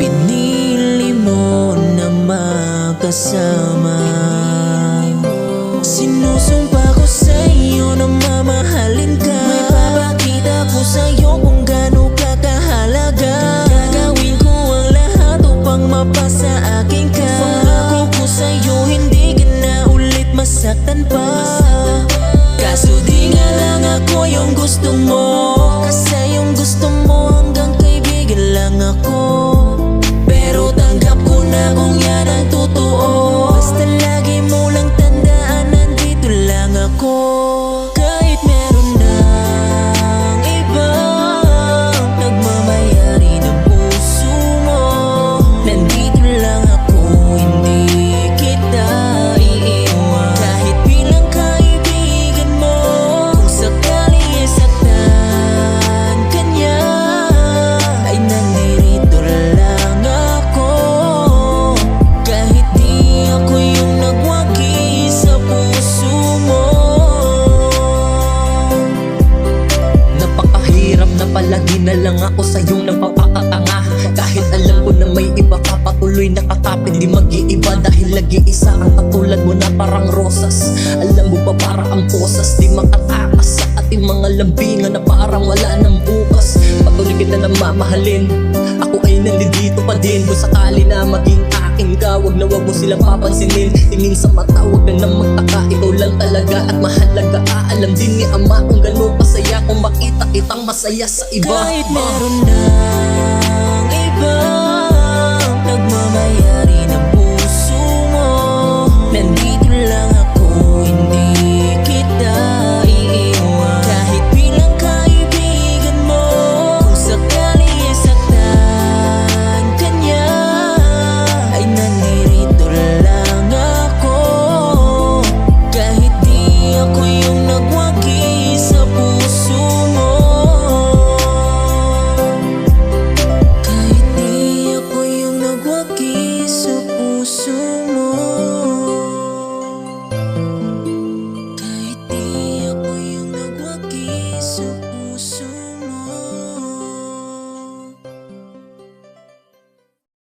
Pinili mo na makasama. Sinusumpa ko sa'yo na mamahalin ka. May papakita ko sa'yo kung gaano ka kahalaga. Gagawin ko ang lahat upang mapasa akin ka. Pangako ko sa'yo hindi ka na ulit masaktan pa. Kaso di nga lang ako yung gusto mo. Kasi yung gusto mo hanggang kaibigan lang ako. Pero tanggap ko na kung yan ang totoo. Basta lagi mo lang tandaan, nandito lang ako. Kahit meron ng ibang nagmamayari ng puso mo, nandito lang ako, hindi kita iiwan. Kahit bilang kaibigan mo, kung sakali saktan ka niya, ay nandito lang ako. Kahit di ako yung nagwagi sa puso mo. Napakahirap na palagi na lang ako sa iyong nagpapakatanga. Kahit alam ko na may iba ka, patuloy nakakapit di mag-iiba. Dahil lagi-isa ang katulad mo na parang rosas. Alam mo ba para ang posas di makatakas sa ating mga lambingan na parang wala ng bukas. Patuloy kita na mamahalin, ako ay nandito pa din. Kung sakali na maging akin ka, wag na wag mo silang papansinin. Tingin sa mata, wag ka na magtaka, ikaw lang talaga at mahalaga. Alam din ni Ama kung gano'n kasaya kung makita kitang masaya sa iba. Kahit meron ng ibang nagmamayari ng puso mo, nandito lang ako, hindi kita iiwan. Kahit bilang kaibigan mo, kung sakali saktan ka niya, ay nandito lang ako. Kahit di ako yung nagwagi sa puso mo, kahit di ako yung nagwagi sa puso mo.